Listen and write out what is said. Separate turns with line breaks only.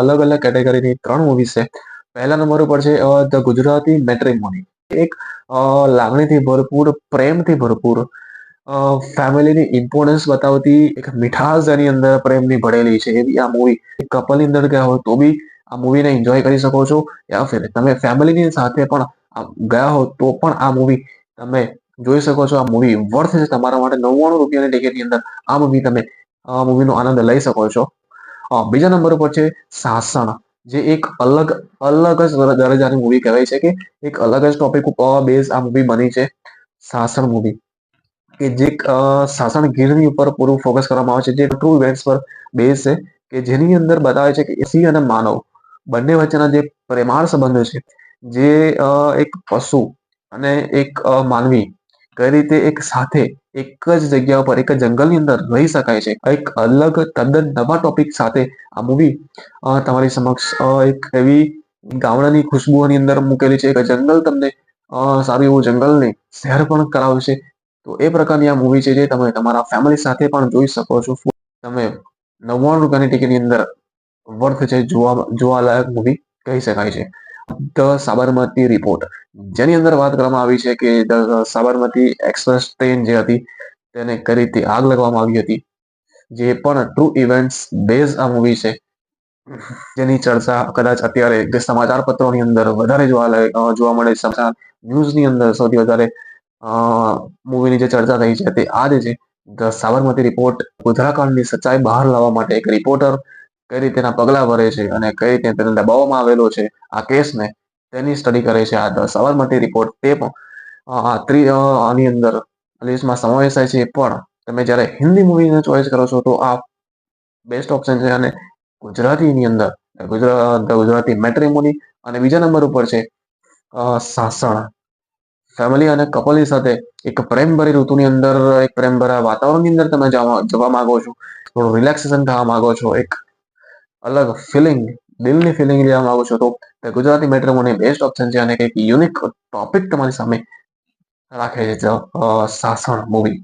અલગ અલગ કેટેગરીની 3 મૂવીઝ છે. પહેલા નંબર ઉપર છે ધ ગુજરાતી મેટ્રિમોની. એક લાગણીથી ભરપૂર, પ્રેમથી ભરપૂર, ફેમિલીની ઇમ્પોર્ટન્સ બતાવતી એક મીઠાશ જેની અંદર પ્રેમની ભળેલી છે એવી આ મૂવી. કપલની અંદર ગયા હો તો બી આ મૂવીને એન્જોય કરી શકો છો, યા ફિર તમે ફેમિલીની સાથે પણ ગયા હો તો પણ આ મૂવી તમે જોઈ શકો છો. આ મૂવી વર્થ છે તમારા માટે. 99 રૂપિયાની ટિકિટની અંદર આ મૂવી તમે મૂવીનો આનંદ લઈ શકો છો. બીજા નંબર ઉપર છે સાસણ, જે એક અલગ અલગ જ દરજ્જાની મૂવી કહેવાય છે કે એક અલગ જ ટોપિક ઉપર બેઝ આ મૂવી બની છે. સાસણ મૂવી કે જે સાસણ ગીરની ઉપર પૂરું ફોકસ કરવામાં આવે છે, જે ટ્રુ ઇવેન્ટ્સ પર બેઝ છે, કે જેની અંદર બતાવે છે કે સિંહ અને માનવ બંને વચ્ચેના જે પ્રેમાળ સંબંધો છે, જે એક પશુ અને એક માનવી કઈ રીતે એક સાથે એક જ જગ્યા ઉપર એક જ જંગલની અંદર રહી શકાય છે. એક અલગ તદ્દન નવા ટોપિક સાથે આ મૂવી તમારી સમક્ષ એક એવી ગામડાની ખુશ્બુઓની અંદર મૂકેલી છે. એક જંગલ તમને સારું એવું જંગલ નહીં શહેર પણ કરાવશે. તો એ પ્રકારની આ મૂવી છે જે તમે તમારા ફેમિલી સાથે પણ જોઈ શકો છો. તમે 99 રૂપિયાની ટિકિટની અંદર વર્થ છે, જોવાલાયક મૂવી કહી શકાય છે. ધ સાબરમતી રિપોર્ટ, જેની અંદર વાત કરવામાં આવી છે કે ધ સાબરમતી એક્સપ્રેસ ટ્રેન જે હતી તેને કઈ રીતે આગ લગાવવામાં આવી હતી, જે પણ ટ્રુ ઇવેન્ટ્સ બેઝ આ મૂવી છે, જેની ચર્ચા કદાચ અત્યારે જે સમાચાર પત્રોની અંદર વધારે જોવા મળે. સમાચાર ન્યૂઝની અંદર સૌથી વધારે મૂવીની જે ચર્ચા થઈ છે તે આ જ છે. ધ સાબરમતી રિપોર્ટ ઉત્તરાખંડની સચ્ચાઈ બહાર લાવવા માટે એક રિપોર્ટર કઈ રીતે તેના પગલા ભરે છે અને કઈ રીતે તેને દબાવવામાં આવેલો છે આ કેસને, તેની સ્ટડી કરે છે આ ધ સાબરમતી રિપોર્ટ. તે પણ આની અંદર લિસ્ટમાં સમાવેશ થાય છે. પણ તમે જ્યારે હિન્દી મૂવીને ચોઈસ કરો છો તો આ બેસ્ટ ઓપ્શન છે. અને ગુજરાતીની અંદર ગુજરાતી મેટ્રિમોની, અને બીજા નંબર ઉપર છે સાસણ. ફેમિલી અને કપલની સાથે એક પ્રેમભરી ઋતુની અંદર, એક પ્રેમભરા વાતાવરણની અંદર તમે જવા માંગો છો, થોડું રિલેક્સેશન થવા માંગો છો, એક અલગ ફિલિંગ, દિલની ફિલિંગ લેવા માંગો છો, તો ગુજરાતી મેટ્રિમોની બેસ્ટ ઓપ્શન છે. અને એક યુનિક ટોપિક તમારી સામે રાખે છે સાસણ મૂવી.